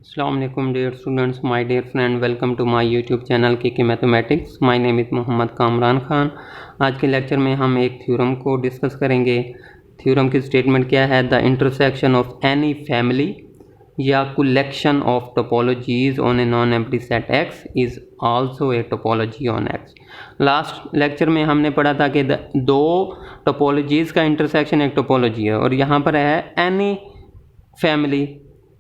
Assalamualaikum dear students, my dear friend, welcome to my YouTube channel KK Mathematics. My name is Mohammad Kamran Khan. आज के lecture में हम एक theorem को डिस्कस करेंगे। थ्योरम की स्टेटमेंट क्या है? The intersection of any family या collection of topologies on a non empty set X is also a topology on X. Last lecture में हमने पढ़ा था कि दो टोपोलॉजीज़ का इंटरसेक्शन एक टोपोलॉजी है, और यहाँ पर है एनी फैमिली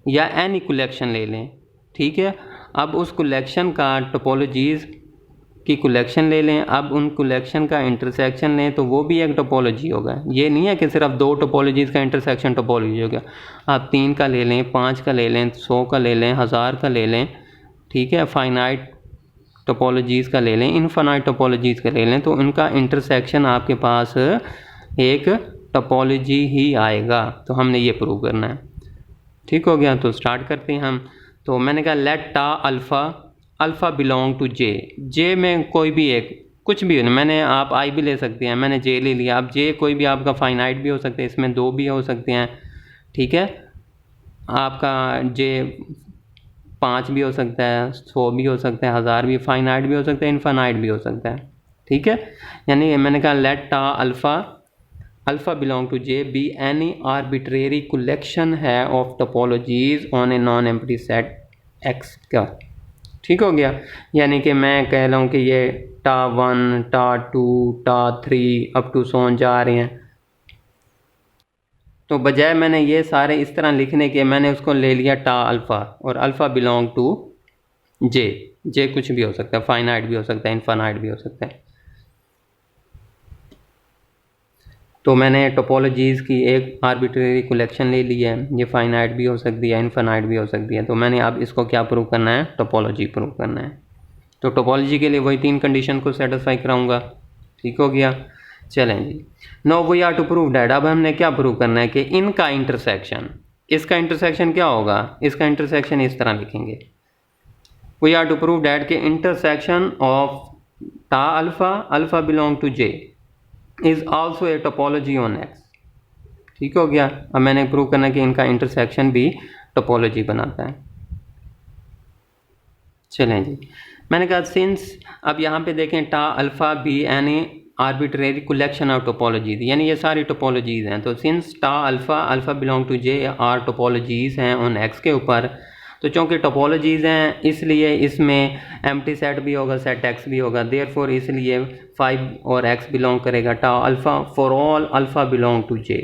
या एनी कलेक्शन ले लें। ठीक है, अब उस कलेक्शन का टोपोलॉजीज़ की कलेक्शन ले लें, अब उन कलेक्शन का इंटरसेक्शन लें तो वो भी एक टोपोलॉजी होगा। ये नहीं है कि सिर्फ दो टोपोलॉजीज़ का इंटरसेक्शन टोपोलॉजी होगा। आप 3 का ले लें, 5 का ले लें, 100 का ले लें, 1000 का ले लें, ठीक है, फाइनाइट टोपोलॉजीज़ का ले लें, इनफाइनाइट टोपोलॉजीज़ का ले लें, तो उनका इंटरसेक्शन आपके पास एक टोपोलॉजी ही आएगा। तो हमने ये प्रूव करना है। ठीक हो गया, तो स्टार्ट करते हैं हम। तो मैंने कहा let tau alpha belong to J में कोई भी एक कुछ भी हो, मैंने आप आई भी ले सकते हैं, मैंने जे ले लिया। अब जे कोई भी आपका फाइनाइट भी हो सकते हैं, इसमें 2 भी हो सकते हैं। ठीक है, आपका जे 5 भी हो सकता है, 100 भी हो सकता है, 1000 भी, फाइनाइट भी हो सकता है, इनफाइनाइट भी हो सकता है। ठीक है, यानी मैंने कहा let tau alpha belong to J be any arbitrary collection है of topologies on a non empty set X का। ठीक हो गया, यानी कि मैं कह रहा हूँ कि ये टा 1, टा 2, टा 3 अप टू सोन जा रहे हैं। तो बजाय मैंने ये सारे इस तरह लिखने के, मैंने उसको ले लिया टा अल्फ़ा, और अल्फ़ा बिलोंग टू जे कुछ भी हो सकता है, फाइनाइट भी हो सकता है, इनफाइनाइट भी हो सकता है। तो मैंने टोपोलॉजीज़ की एक आर्बिट्रेरी कलेक्शन ले ली है, ये फाइनाइट भी हो सकती है, इनफाइनाइट भी हो सकती है। तो मैंने अब इसको क्या प्रूव करना है? टोपोलॉजी प्रूव करना है। तो टोपोलॉजी के लिए वही 3 कंडीशन को सेटिस्फाई कराऊंगा। ठीक हो गया, चलें जी। No we are to prove that. अब हमने क्या प्रूव करना है कि इनका इंटरसेक्शन, इसका इंटरसेक्शन क्या होगा? इसका इंटरसेक्शन इस तरह लिखेंगे, we are to prove that के intersection of tau alpha belong to J is also a topology on X. ठीक हो गया, अब मैंने प्रूव करना कि इनका इंटरसेक्शन भी टोपोलॉजी बनाता है। चलें जी, मैंने कहा सिंस, अब यहाँ पे देखें tau alpha be any arbitrary collection of topologies, यानी ये सारी टोपोलॉजीज़ हैं। तो since tau alpha belong to J are topologies हैं ऑन एक्स के ऊपर, तो चूँकि टोपोलॉजीज़ हैं इसलिए इसमें एम्प्टी सेट भी होगा, सेट एक्स भी होगा। देयरफॉर इसलिए 5 और एक्स बिलोंग करेगा tau alpha for all alpha belong to J,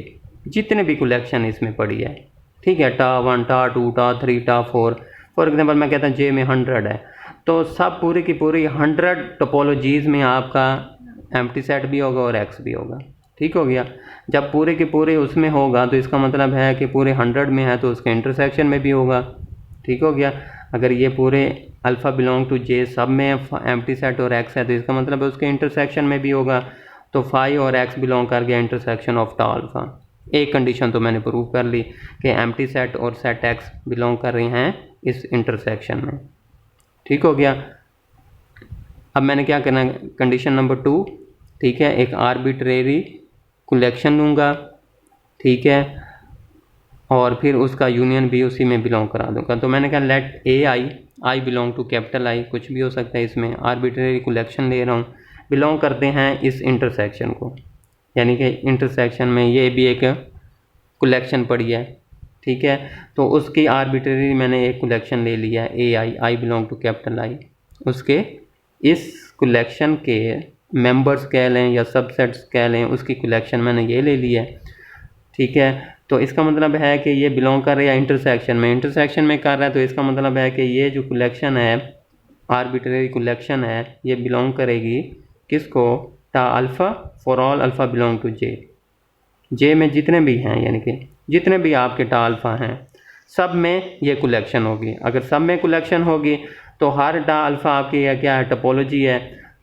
जितने भी कलेक्शन इसमें पड़ी है। ठीक है, टा 1, टा 2, टा 3, टा 4। फॉर एग्जांपल मैं कहता हूँ जे में 100 है, तो सब पूरी की पूरी 100 टोपोलॉजीज़ में आपका एम्प्टी सेट भी होगा और एक्स भी होगा। ठीक हो गया, जब पूरे के पूरे उसमें होगा तो इसका मतलब है कि पूरे 100 में है तो उसके इंटरसेक्शन में भी होगा। ठीक हो गया, अगर ये पूरे अल्फ़ा बिलोंग टू जे सब में एम्प्टी सेट और एक्स है तो इसका मतलब है उसके इंटरसेक्शन में भी होगा। तो 5 और एक्स बिलोंग कर गया इंटरसेक्शन ऑफ टा अल्फ़ा। एक कंडीशन तो मैंने प्रूव कर ली कि एम्प्टी सेट और सेट एक्स बिलोंग कर रहे हैं इस इंटरसेक्शन में। ठीक हो गया, अब मैंने क्या करना है? कंडीशन नंबर 2, ठीक है, एक आर्बिट्रेरी कलेक्शन लूँगा, ठीक है, और फिर उसका यूनियन भी उसी में बिलोंग करा दूंगा। तो मैंने कहा let A I belong to capital I, कुछ भी हो सकता है, इसमें आर्बिट्रेरी कलेक्शन ले रहा हूँ, बिलोंग करते हैं इस इंटरसेक्शन को, यानी कि इंटरसेक्शन में ये भी एक कलेक्शन पड़ी है। ठीक है, तो उसकी आर्बिट्रेरी मैंने एक कलेक्शन ले लिया है A I belong to capital I, उसके इस कलेक्शन के मेंबर्स कह लें या सबसेट्स कह लें, उसकी कलेक्शन मैंने ये ले ली है। ठीक है, तो इसका मतलब है कि ये बिलोंग कर रहा है इंटरसेक्शन में कर रहा है, तो इसका मतलब है कि ये जो कलेक्शन है, आर्बिट्रेरी कलेक्शन है, ये बिलोंग करेगी किसको? Tau alpha for all alpha belong to J में जितने भी हैं, यानी कि जितने भी आपके टा अल्फ़ा हैं सब में ये कलेक्शन होगी। अगर सब में कलेक्शन होगी तो हर टा अल्फ़ा आपकी क्या है? टोपोलॉजी है।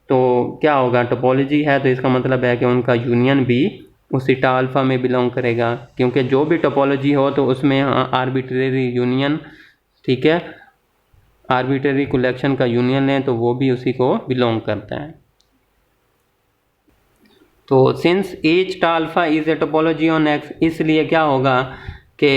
तो क्या होगा? टोपोलॉजी है तो इसका मतलब है कि उनका यूनियन भी उसी टा अल्फ़ा में बिलोंग करेगा, क्योंकि जो भी टोपोलॉजी हो तो उसमें आर्बिट्रेरी यूनियन, ठीक है, आर्बिट्रेरी कलेक्शन का यूनियन लें तो वो भी उसी को बिलोंग करता है। तो सिंस ईच टा alpha is a topology on x, इसलिए क्या होगा कि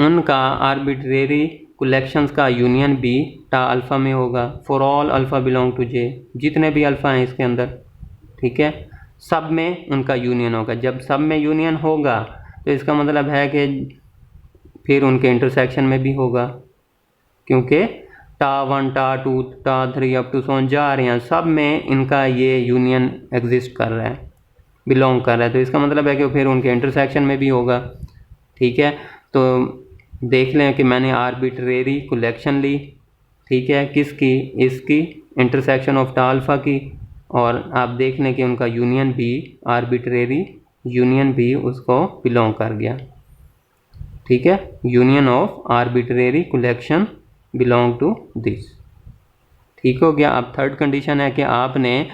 उनका आर्बिट्रेरी कलेक्शंस का यूनियन भी टा अल्फ़ा में होगा for all alpha belong to J, जितने भी अल्फ़ा हैं इसके अंदर, ठीक है, सब में उनका यूनियन होगा। जब सब में यूनियन होगा तो इसका मतलब है कि फिर उनके इंटरसेक्शन में भी होगा, क्योंकि टा 1 टा 2 टा 3 अप टू सोन जा रहे हैं, सब में इनका ये यूनियन एग्जिस्ट कर रहा है, बिलोंग कर रहा है, तो इसका मतलब है कि फिर उनके इंटरसेक्शन में भी होगा, ठीक है। तो देख लें कि मैंने आर्बिट्रेरी कलेक्शन ली, ठीक है, किसकी, इसकी, इंटरसेक्शन ऑफ टा अल्फ़ा की, और आप देख लें कि उनका यूनियन भी, आर्बिट्रेरी यूनियन भी उसको बिलोंग कर गया, ठीक है, union of arbitrary collection belong to this, ठीक हो गया। अब थर्ड कंडीशन है कि आपने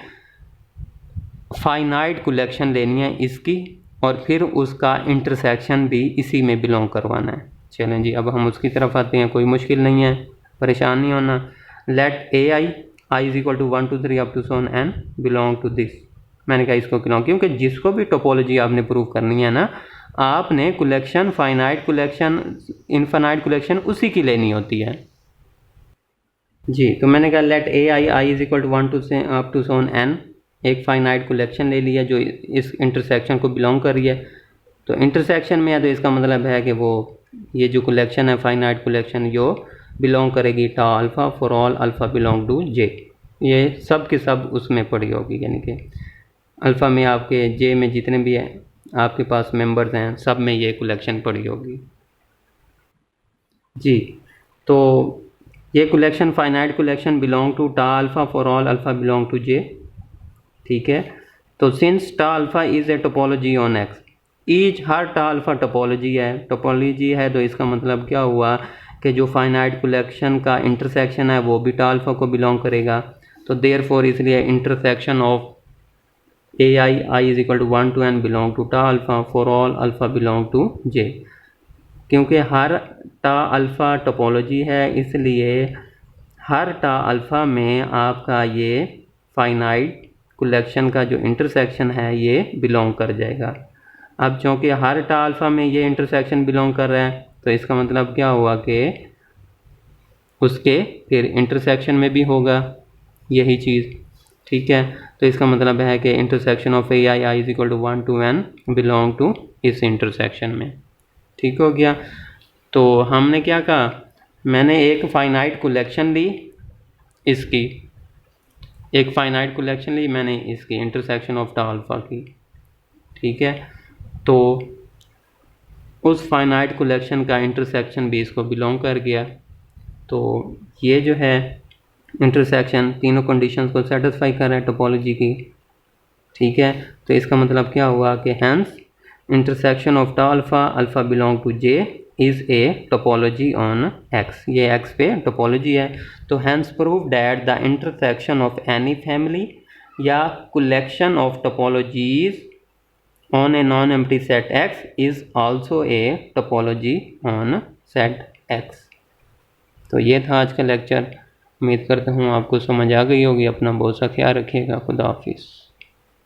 फाइनाइट कलेक्शन लेनी है इसकी, और फिर उसका इंटरसेक्शन भी इसी में बिलोंग करवाना है। चलें जी, अब हम उसकी तरफ आते हैं, कोई मुश्किल नहीं है, परेशान नहीं होना। Let A I is equal to 1 2 3 up to so on N belong to this. मैंने कहा इसको बिलोंग, क्योंकि जिसको भी टोपोलॉजी आपने प्रूव करनी है ना, आपने collection, finite collection, infinite collection उसी की लेनी होती है जी। तो मैंने कहा let A I is equal to 1 two से अप टू सोन एन, एक फाइनाइट कलेक्शन ले लिया जो इस इंटरसेक्शन को बिलोंग कर रही है। तो इंटरसेक्शन में है तो इसका मतलब है कि वो ये जो कलेक्शन है फाइनाइट कलेक्शन, जो बिलोंग करेगी tau alpha for all alpha belong to J, ये सब के सब उसमें पड़ी होगी, यानी कि अल्फ़ा में आपके, जे में जितने भी हैं आपके पास मेंबर्स हैं, सब में ये कलेक्शन पड़ी होगी जी। तो ये collection finite collection belong to tau alpha for all alpha belong to J, ठीक है। तो since tau alpha is a topology on X, each हर टा अल्फ़ा टोपोलॉजी है, तो इसका मतलब क्या हुआ कि जो फाइनाइट कलेक्शन का इंटरसेक्शन है वो भी टा अल्फ़ा को बिलोंग करेगा। तो देयरफॉर इसलिए intersection of A I is equal to 1 to N belong to tau alpha for all alpha belong to J, क्योंकि हर टा अल्फ़ा टोपोलॉजी है, इसलिए हर टा अल्फ़ा में आपका ये फाइनाइट कलेक्शन का जो इंटरसेक्शन है ये बिलोंग कर जाएगा। अब चूँकि हर टा अल्फ़ा में ये इंटरसेक्शन बिलोंग कर रहा है, तो इसका मतलब क्या हुआ कि उसके फिर इंटरसेक्शन में भी होगा यही चीज़, ठीक है। तो इसका मतलब है कि intersection of A I is equal to 1 to N belong to इस इंटरसेक्शन में, ठीक हो गया। तो हमने क्या कहा, मैंने एक फाइनाइट कलेक्शन ली, इसकी एक फाइनाइट कलेक्शन ली मैंने इसकी इंटरसेक्शन ऑफ टा अल्फ़ा की, ठीक है। तो उस फाइनाइट कलेक्शन का इंटरसेक्शन भी इसको बिलोंग कर गया। तो ये जो है इंटरसेक्शन तीनों कंडीशंस को सेटिस्फाई कर रहा है टोपोलॉजी की, ठीक है। तो इसका मतलब क्या हुआ कि hence intersection of tau alpha alpha belong to J is a topology on X, ये एक्स पे टोपोलॉजी है। तो hence prove that the intersection of any family या collection of topologies on a non-empty set X is also a topology on set X। तो ये था आज का लेक्चर, उम्मीद करता हूँ आपको समझ आ गई होगी। अपना बहुत सा ख्याल रखिएगा, खुदा हाफिज़।